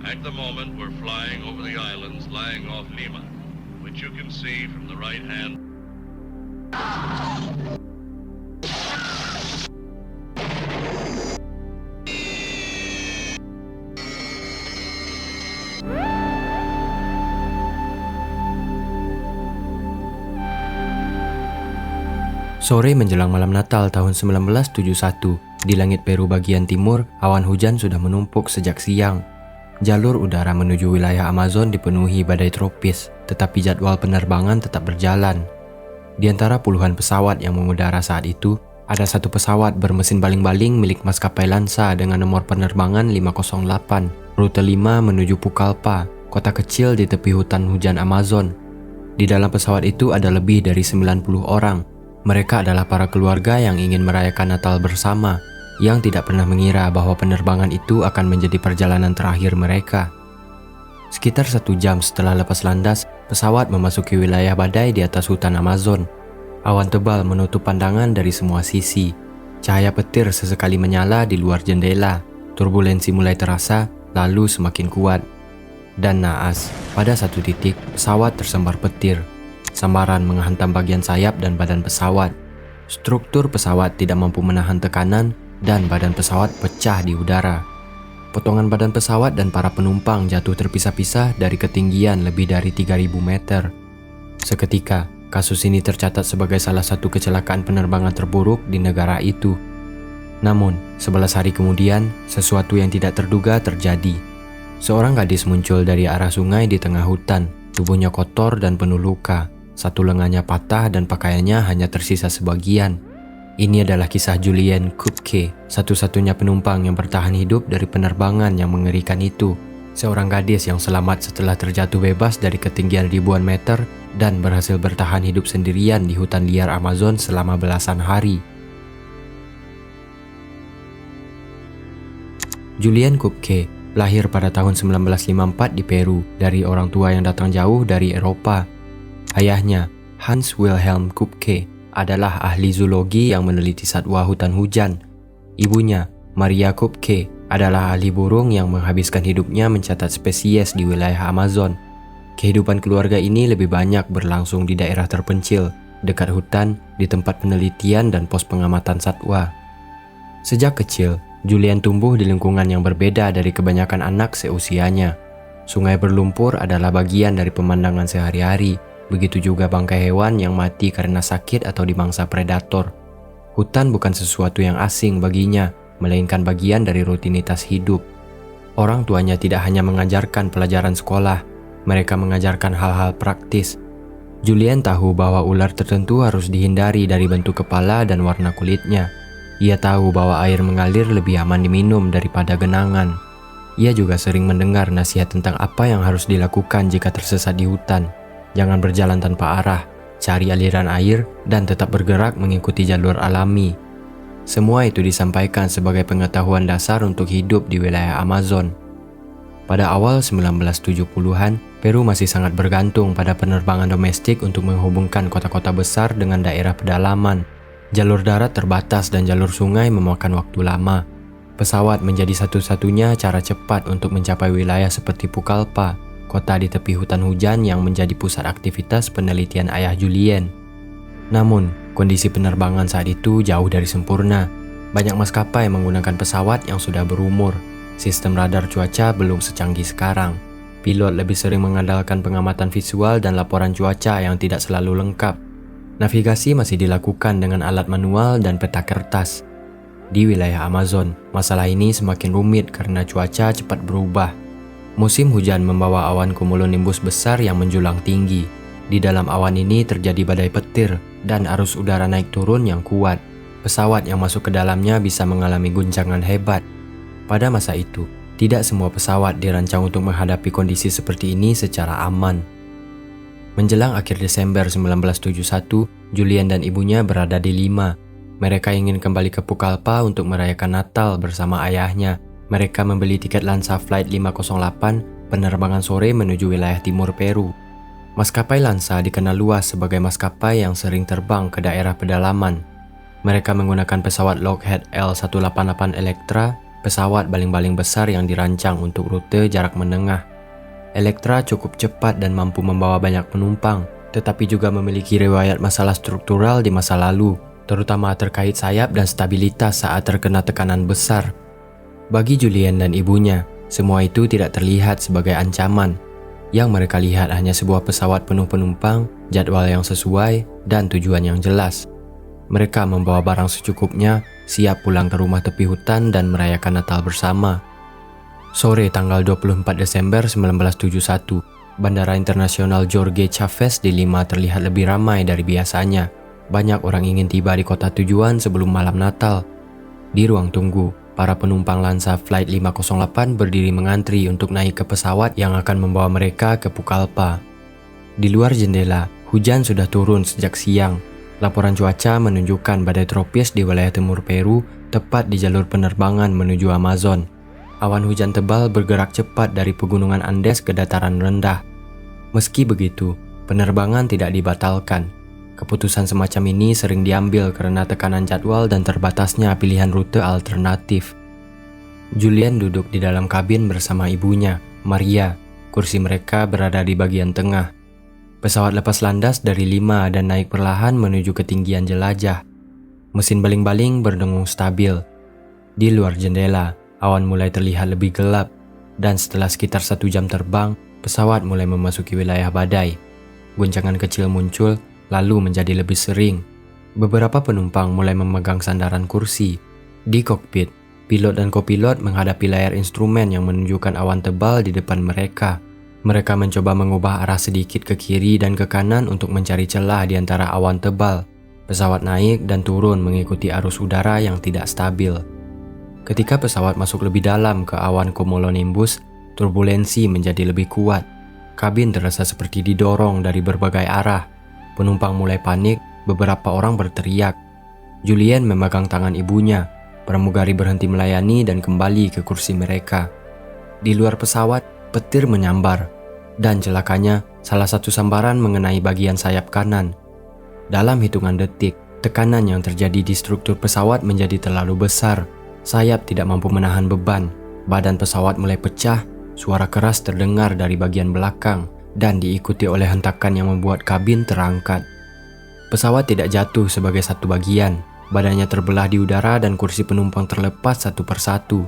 At the moment, we're flying over the islands lying off Lima, which you can see from the right hand. Sore menjelang malam Natal tahun 1971, di langit Peru bagian timur, awan hujan sudah menumpuk sejak siang. Jalur udara menuju wilayah Amazon dipenuhi badai tropis, tetapi jadwal penerbangan tetap berjalan. Di antara puluhan pesawat yang mengudara saat itu, ada satu pesawat bermesin baling-baling milik maskapai Lansa dengan nomor penerbangan 508, rute 5 menuju Pucallpa, kota kecil di tepi hutan hujan Amazon. Di dalam pesawat itu ada lebih dari 90 orang. Mereka adalah para keluarga yang ingin merayakan Natal bersama, yang tidak pernah mengira bahwa penerbangan itu akan menjadi perjalanan terakhir mereka. Sekitar 1 jam setelah lepas landas, pesawat memasuki wilayah badai di atas hutan Amazon. Awan tebal menutup pandangan dari semua sisi. Cahaya petir sesekali menyala di luar jendela. Turbulensi mulai terasa, lalu semakin kuat. Dan naas, pada satu titik, pesawat tersambar petir. Sambaran menghantam bagian sayap dan badan pesawat. Struktur pesawat tidak mampu menahan tekanan dan badan pesawat pecah di udara. Potongan badan pesawat dan para penumpang jatuh terpisah-pisah dari ketinggian lebih dari 3.000 meter. Seketika, kasus ini tercatat sebagai salah satu kecelakaan penerbangan terburuk di negara itu. Namun, 11 hari kemudian, sesuatu yang tidak terduga terjadi. Seorang gadis muncul dari arah sungai di tengah hutan. Tubuhnya kotor dan penuh luka. Satu lengannya patah dan pakaiannya hanya tersisa sebagian. Ini adalah kisah Julienne Kupke, satu-satunya penumpang yang bertahan hidup dari penerbangan yang mengerikan itu. Seorang gadis yang selamat setelah terjatuh bebas dari ketinggian ribuan meter dan berhasil bertahan hidup sendirian di hutan liar Amazon selama belasan hari. Julienne Kupke lahir pada tahun 1954 di Peru dari orang tua yang datang jauh dari Eropa. Ayahnya, Hans Wilhelm Kupke, adalah ahli zoologi yang meneliti satwa hutan hujan. Ibunya, Maria Kupke, adalah ahli burung yang menghabiskan hidupnya mencatat spesies di wilayah Amazon. Kehidupan keluarga ini lebih banyak berlangsung di daerah terpencil, dekat hutan, di tempat penelitian dan pos pengamatan satwa. Sejak kecil, Julian tumbuh di lingkungan yang berbeda dari kebanyakan anak seusianya. Sungai berlumpur adalah bagian dari pemandangan sehari-hari. Begitu juga bangkai hewan yang mati karena sakit atau dimangsa predator. Hutan bukan sesuatu yang asing baginya, melainkan bagian dari rutinitas hidup. Orang tuanya tidak hanya mengajarkan pelajaran sekolah, mereka mengajarkan hal-hal praktis. Julian tahu bahwa ular tertentu harus dihindari dari bentuk kepala dan warna kulitnya. Ia tahu bahwa air mengalir lebih aman diminum daripada genangan. Ia juga sering mendengar nasihat tentang apa yang harus dilakukan jika tersesat di hutan. Jangan berjalan tanpa arah, cari aliran air, dan tetap bergerak mengikuti jalur alami. Semua itu disampaikan sebagai pengetahuan dasar untuk hidup di wilayah Amazon. Pada awal 1970-an, Peru masih sangat bergantung pada penerbangan domestik untuk menghubungkan kota-kota besar dengan daerah pedalaman. Jalur darat terbatas dan jalur sungai memakan waktu lama. Pesawat menjadi satu-satunya cara cepat untuk mencapai wilayah seperti Pucallpa, kota di tepi hutan hujan yang menjadi pusat aktivitas penelitian ayah Julienne. Namun, kondisi penerbangan saat itu jauh dari sempurna. Banyak maskapai menggunakan pesawat yang sudah berumur. Sistem radar cuaca belum secanggih sekarang. Pilot lebih sering mengandalkan pengamatan visual dan laporan cuaca yang tidak selalu lengkap. Navigasi masih dilakukan dengan alat manual dan peta kertas. Di wilayah Amazon, masalah ini semakin rumit karena cuaca cepat berubah. Musim hujan membawa awan cumulonimbus besar yang menjulang tinggi. Di dalam awan ini terjadi badai petir dan arus udara naik turun yang kuat. Pesawat yang masuk ke dalamnya bisa mengalami guncangan hebat. Pada masa itu, tidak semua pesawat dirancang untuk menghadapi kondisi seperti ini secara aman. Menjelang akhir Desember 1971, Julian dan ibunya berada di Lima. Mereka ingin kembali ke Pucallpa untuk merayakan Natal bersama ayahnya. Mereka membeli tiket Lansa Flight 508 penerbangan sore menuju wilayah timur Peru. Maskapai Lansa dikenal luas sebagai maskapai yang sering terbang ke daerah pedalaman. Mereka menggunakan pesawat Lockheed L-188 Electra, pesawat baling-baling besar yang dirancang untuk rute jarak menengah. Electra cukup cepat dan mampu membawa banyak penumpang, tetapi juga memiliki riwayat masalah struktural di masa lalu, terutama terkait sayap dan stabilitas saat terkena tekanan besar. Bagi Julian dan ibunya, semua itu tidak terlihat sebagai ancaman. Yang mereka lihat hanya sebuah pesawat penuh penumpang, jadwal yang sesuai, dan tujuan yang jelas. Mereka membawa barang secukupnya, siap pulang ke rumah tepi hutan dan merayakan Natal bersama. Sore tanggal 24 Desember 1971, Bandara Internasional Jorge Chávez di Lima terlihat lebih ramai dari biasanya. Banyak orang ingin tiba di kota tujuan sebelum malam Natal. Di ruang tunggu, para penumpang Lanza Flight 508 berdiri mengantri untuk naik ke pesawat yang akan membawa mereka ke Pucallpa. Di luar jendela, hujan sudah turun sejak siang. Laporan cuaca menunjukkan badai tropis di wilayah timur Peru, tepat di jalur penerbangan menuju Amazon. Awan hujan tebal bergerak cepat dari pegunungan Andes ke dataran rendah. Meski begitu, penerbangan tidak dibatalkan. Keputusan semacam ini sering diambil karena tekanan jadwal dan terbatasnya pilihan rute alternatif. Julian duduk di dalam kabin bersama ibunya, Maria. Kursi mereka berada di bagian tengah. Pesawat lepas landas dari Lima dan naik perlahan menuju ketinggian jelajah. Mesin baling-baling berdengung stabil. Di luar jendela, awan mulai terlihat lebih gelap, dan setelah sekitar 1 jam terbang, pesawat mulai memasuki wilayah badai. Guncangan kecil muncul, lalu menjadi lebih sering. Beberapa penumpang mulai memegang sandaran kursi. Di kokpit, pilot dan kopilot menghadapi layar instrumen yang menunjukkan awan tebal di depan mereka. Mereka mencoba mengubah arah sedikit ke kiri dan ke kanan untuk mencari celah di antara awan tebal. Pesawat naik dan turun mengikuti arus udara yang tidak stabil. Ketika pesawat masuk lebih dalam ke awan cumulonimbus, turbulensi menjadi lebih kuat. Kabin terasa seperti didorong dari berbagai arah. Penumpang mulai panik, beberapa orang berteriak. Julian memegang tangan ibunya. Pramugari berhenti melayani dan kembali ke kursi mereka. Di luar pesawat, petir menyambar. Dan celakanya, salah satu sambaran mengenai bagian sayap kanan. Dalam hitungan detik, tekanan yang terjadi di struktur pesawat menjadi terlalu besar. Sayap tidak mampu menahan beban. Badan pesawat mulai pecah, suara keras terdengar dari bagian belakang, dan diikuti oleh hentakan yang membuat kabin terangkat. Pesawat tidak jatuh sebagai satu bagian. Badannya terbelah di udara dan kursi penumpang terlepas satu persatu.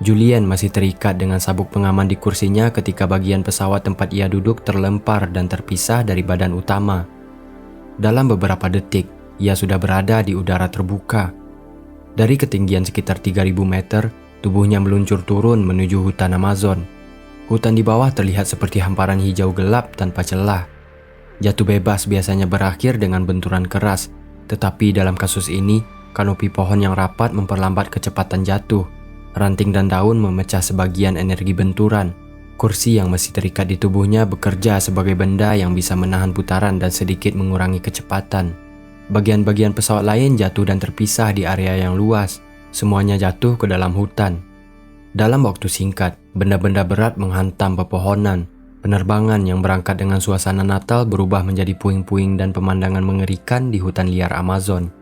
Julian masih terikat dengan sabuk pengaman di kursinya ketika bagian pesawat tempat ia duduk terlempar dan terpisah dari badan utama. Dalam beberapa detik, ia sudah berada di udara terbuka. Dari ketinggian sekitar 3.000 meter, tubuhnya meluncur turun menuju hutan Amazon. Hutan di bawah terlihat seperti hamparan hijau gelap tanpa celah. Jatuh bebas biasanya berakhir dengan benturan keras, tetapi dalam kasus ini, kanopi pohon yang rapat memperlambat kecepatan jatuh. Ranting dan daun memecah sebagian energi benturan. Kursi yang masih terikat di tubuhnya bekerja sebagai benda yang bisa menahan putaran dan sedikit mengurangi kecepatan. Bagian-bagian pesawat lain jatuh dan terpisah di area yang luas. Semuanya jatuh ke dalam hutan. Dalam waktu singkat, benda-benda berat menghantam pepohonan. Penerbangan yang berangkat dengan suasana Natal berubah menjadi puing-puing dan pemandangan mengerikan di hutan liar Amazon.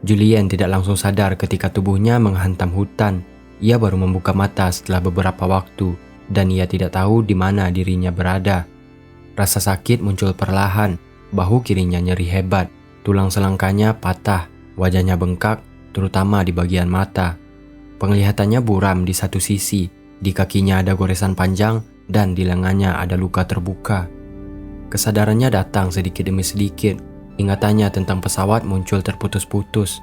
Julian tidak langsung sadar ketika tubuhnya menghantam hutan. Ia baru membuka mata setelah beberapa waktu, dan ia tidak tahu di mana dirinya berada. Rasa sakit muncul perlahan, bahu kirinya nyeri hebat. Tulang selangkanya patah, wajahnya bengkak, terutama di bagian mata. Penglihatannya buram di satu sisi, di kakinya ada goresan panjang, dan di lengannya ada luka terbuka. Kesadarannya datang sedikit demi sedikit. Ingatannya tentang pesawat muncul terputus-putus.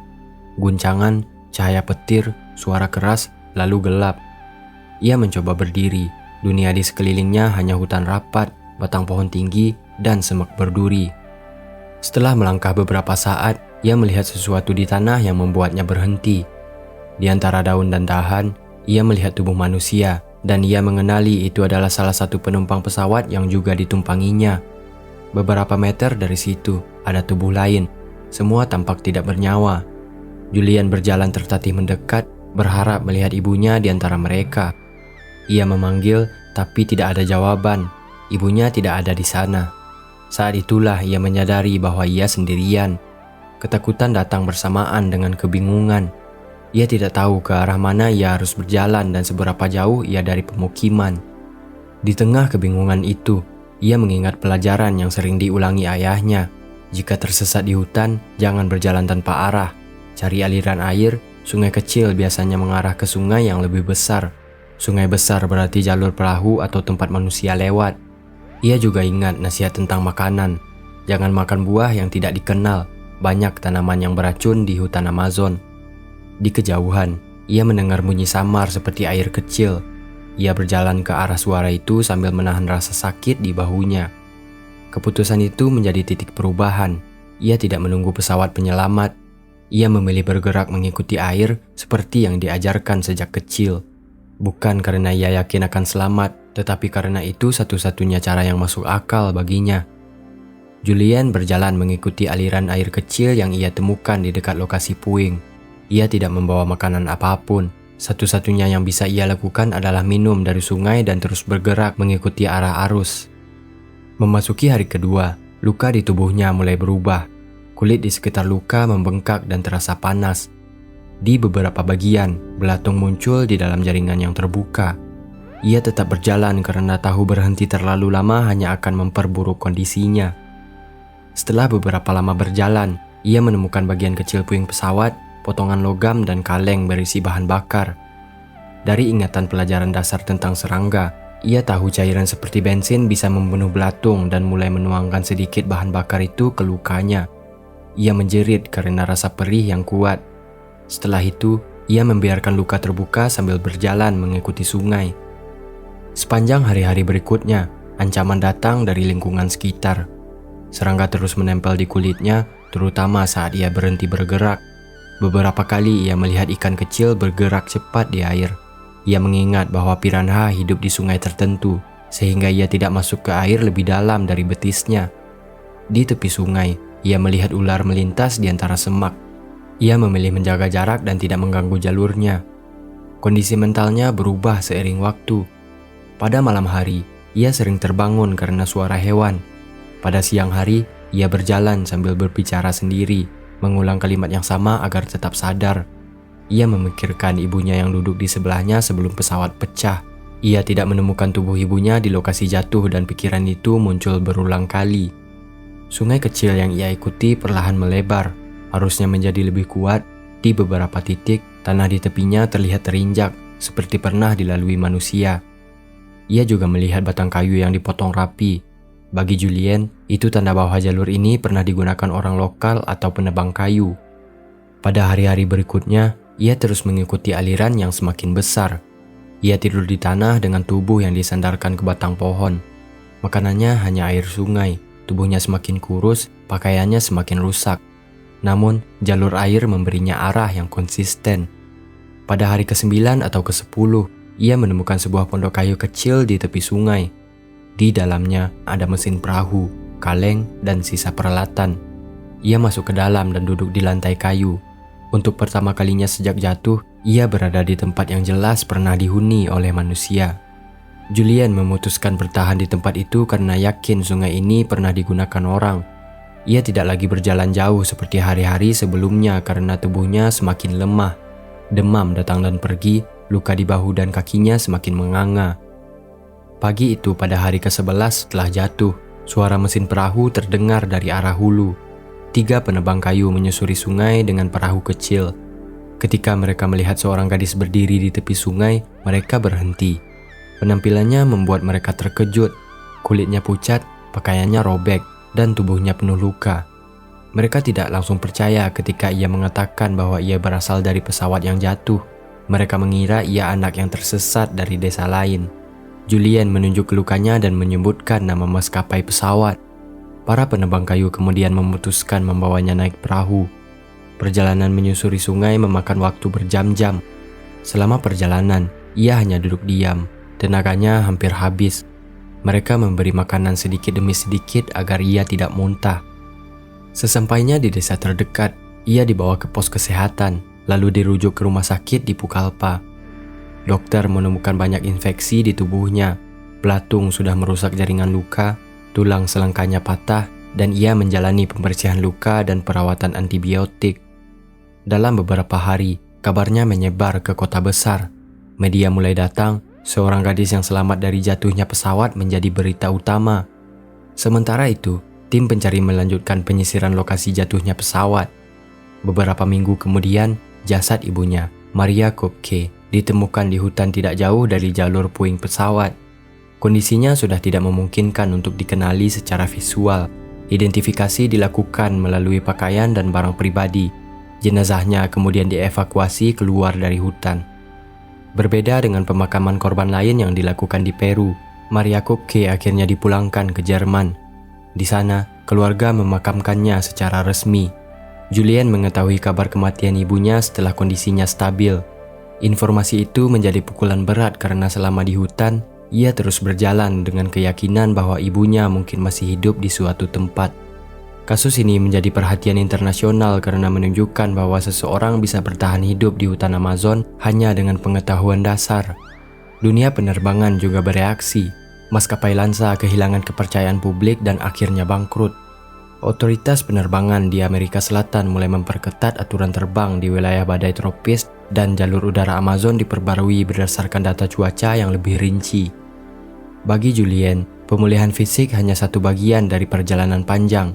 Guncangan, cahaya petir, suara keras, lalu gelap. Ia mencoba berdiri. Dunia di sekelilingnya hanya hutan rapat, batang pohon tinggi, dan semak berduri. Setelah melangkah beberapa saat, ia melihat sesuatu di tanah yang membuatnya berhenti. Di antara daun dan dahan, ia melihat tubuh manusia, dan ia mengenali itu adalah salah satu penumpang pesawat yang juga ditumpanginya. Beberapa meter dari situ, ada tubuh lain. Semua tampak tidak bernyawa. Julian berjalan tertatih mendekat, berharap melihat ibunya di antara mereka. Ia memanggil, tapi tidak ada jawaban. Ibunya tidak ada di sana. Saat itulah ia menyadari bahwa ia sendirian. Ketakutan datang bersamaan dengan kebingungan. Ia tidak tahu ke arah mana ia harus berjalan dan seberapa jauh ia dari pemukiman. Di tengah kebingungan itu, ia mengingat pelajaran yang sering diulangi ayahnya. Jika tersesat di hutan, jangan berjalan tanpa arah. Cari aliran air, sungai kecil biasanya mengarah ke sungai yang lebih besar. Sungai besar berarti jalur perahu atau tempat manusia lewat. Ia juga ingat nasihat tentang makanan. Jangan makan buah yang tidak dikenal. Banyak tanaman yang beracun di hutan Amazon. Di kejauhan, ia mendengar bunyi samar seperti air kecil. Ia berjalan ke arah suara itu sambil menahan rasa sakit di bahunya. Keputusan itu menjadi titik perubahan. Ia tidak menunggu pesawat penyelamat. Ia memilih bergerak mengikuti air seperti yang diajarkan sejak kecil. Bukan karena ia yakin akan selamat, tetapi karena itu satu-satunya cara yang masuk akal baginya. Julian berjalan mengikuti aliran air kecil yang ia temukan di dekat lokasi puing. Ia tidak membawa makanan apapun. Satu-satunya yang bisa ia lakukan adalah minum dari sungai dan terus bergerak mengikuti arah arus. Memasuki hari kedua, luka di tubuhnya mulai berubah. Kulit di sekitar luka membengkak dan terasa panas. Di beberapa bagian, belatung muncul di dalam jaringan yang terbuka. Ia tetap berjalan karena tahu berhenti terlalu lama hanya akan memperburuk kondisinya. Setelah beberapa lama berjalan, ia menemukan bagian kecil puing pesawat, potongan logam dan kaleng berisi bahan bakar. Dari ingatan pelajaran dasar tentang serangga, ia tahu cairan seperti bensin bisa membunuh belatung dan mulai menuangkan sedikit bahan bakar itu ke lukanya. Ia menjerit karena rasa perih yang kuat. Setelah itu, ia membiarkan luka terbuka sambil berjalan mengikuti sungai. Sepanjang hari-hari berikutnya, ancaman datang dari lingkungan sekitar. Serangga terus menempel di kulitnya, terutama saat ia berhenti bergerak. Beberapa kali ia melihat ikan kecil bergerak cepat di air. Ia mengingat bahwa piranha hidup di sungai tertentu, sehingga ia tidak masuk ke air lebih dalam dari betisnya. Di tepi sungai, ia melihat ular melintas di antara semak. Ia memilih menjaga jarak dan tidak mengganggu jalurnya. Kondisi mentalnya berubah seiring waktu. Pada malam hari, ia sering terbangun karena suara hewan. Pada siang hari, ia berjalan sambil berbicara sendiri, mengulang kalimat yang sama agar tetap sadar. Ia memikirkan ibunya yang duduk di sebelahnya sebelum pesawat pecah. Ia tidak menemukan tubuh ibunya di lokasi jatuh dan pikiran itu muncul berulang kali. Sungai kecil yang ia ikuti perlahan melebar, arusnya menjadi lebih kuat. Di beberapa titik, tanah di tepinya terlihat terinjak, seperti pernah dilalui manusia. Ia juga melihat batang kayu yang dipotong rapi. Bagi Julian, itu tanda bahwa jalur ini pernah digunakan orang lokal atau penebang kayu. Pada hari-hari berikutnya, ia terus mengikuti aliran yang semakin besar. Ia tidur di tanah dengan tubuh yang disandarkan ke batang pohon. Makanannya hanya air sungai, tubuhnya semakin kurus, pakaiannya semakin rusak. Namun, jalur air memberinya arah yang konsisten. Pada hari ke-9 atau ke-10, ia menemukan sebuah pondok kayu kecil di tepi sungai. Di dalamnya ada mesin perahu, kaleng, dan sisa peralatan. Ia masuk ke dalam dan duduk di lantai kayu. Untuk pertama kalinya sejak jatuh, ia berada di tempat yang jelas pernah dihuni oleh manusia. Julian memutuskan bertahan di tempat itu karena yakin sungai ini pernah digunakan orang. Ia tidak lagi berjalan jauh seperti hari-hari sebelumnya karena tubuhnya semakin lemah. Demam datang dan pergi, luka di bahu dan kakinya semakin menganga. Pagi itu pada hari ke-11 setelah jatuh, suara mesin perahu terdengar dari arah hulu. 3 penebang kayu menyusuri sungai dengan perahu kecil. Ketika mereka melihat seorang gadis berdiri di tepi sungai, mereka berhenti. Penampilannya membuat mereka terkejut. Kulitnya pucat, pakaiannya robek, dan tubuhnya penuh luka. Mereka tidak langsung percaya ketika ia mengatakan bahwa ia berasal dari pesawat yang jatuh. Mereka mengira ia anak yang tersesat dari desa lain. Julian menunjuk ke lukanya dan menyebutkan nama maskapai pesawat. Para penebang kayu kemudian memutuskan membawanya naik perahu. Perjalanan menyusuri sungai memakan waktu berjam-jam. Selama perjalanan, ia hanya duduk diam. Tenaganya hampir habis. Mereka memberi makanan sedikit demi sedikit agar ia tidak muntah. Sesampainya di desa terdekat, ia dibawa ke pos kesehatan, lalu dirujuk ke rumah sakit di Pucallpa. Dokter menemukan banyak infeksi di tubuhnya. Belatung sudah merusak jaringan luka, tulang selangkanya patah, dan ia menjalani pembersihan luka dan perawatan antibiotik. Dalam beberapa hari, Kabarnya menyebar ke kota besar. Media mulai datang, seorang gadis yang selamat dari jatuhnya pesawat menjadi berita utama. Sementara itu, tim pencari melanjutkan penyisiran lokasi jatuhnya pesawat. Beberapa minggu kemudian, jasad ibunya, Maria Kupke, ditemukan di hutan tidak jauh dari jalur puing pesawat. Kondisinya sudah tidak memungkinkan untuk dikenali secara visual. Identifikasi dilakukan melalui pakaian dan barang pribadi. Jenazahnya kemudian dievakuasi keluar dari hutan. Berbeda dengan pemakaman korban lain yang dilakukan di Peru, Maria Kupke akhirnya dipulangkan ke Jerman. Di sana, keluarga memakamkannya secara resmi. Julian mengetahui kabar kematian ibunya setelah kondisinya stabil. Informasi itu menjadi pukulan berat karena selama di hutan, ia terus berjalan dengan keyakinan bahwa ibunya mungkin masih hidup di suatu tempat. Kasus ini menjadi perhatian internasional karena menunjukkan bahwa seseorang bisa bertahan hidup di hutan Amazon hanya dengan pengetahuan dasar. Dunia penerbangan juga bereaksi. Maskapai Lanza kehilangan kepercayaan publik dan akhirnya bangkrut. Otoritas penerbangan di Amerika Selatan mulai memperketat aturan terbang di wilayah badai tropis dan jalur udara Amazon diperbarui berdasarkan data cuaca yang lebih rinci. Bagi Julian, pemulihan fisik hanya satu bagian dari perjalanan panjang.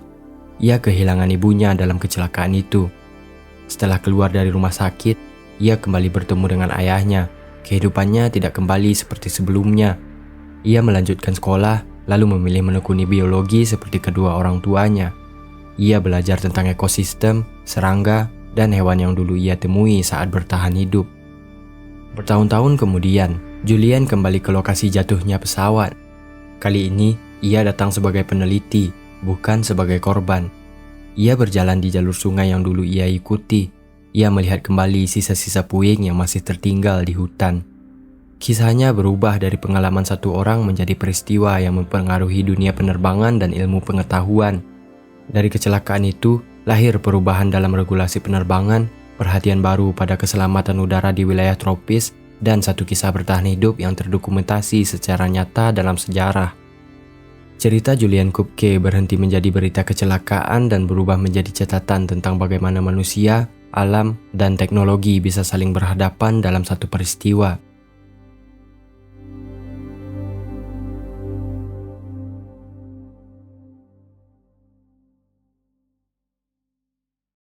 Ia kehilangan ibunya dalam kecelakaan itu. Setelah keluar dari rumah sakit, ia kembali bertemu dengan ayahnya. Kehidupannya tidak kembali seperti sebelumnya. Ia melanjutkan sekolah, lalu memilih menekuni biologi seperti kedua orang tuanya. Ia belajar tentang ekosistem, serangga, dan hewan yang dulu ia temui saat bertahan hidup. Bertahun-tahun kemudian, Julian kembali ke lokasi jatuhnya pesawat. Kali ini, ia datang sebagai peneliti, bukan sebagai korban. Ia berjalan di jalur sungai yang dulu ia ikuti. Ia melihat kembali sisa-sisa puing yang masih tertinggal di hutan. Kisahnya berubah dari pengalaman satu orang menjadi peristiwa yang mempengaruhi dunia penerbangan dan ilmu pengetahuan. Dari kecelakaan itu, lahir perubahan dalam regulasi penerbangan, perhatian baru pada keselamatan udara di wilayah tropis, dan satu kisah bertahan hidup yang terdokumentasi secara nyata dalam sejarah. Cerita Julian Kupke berhenti menjadi berita kecelakaan dan berubah menjadi catatan tentang bagaimana manusia, alam, dan teknologi bisa saling berhadapan dalam satu peristiwa.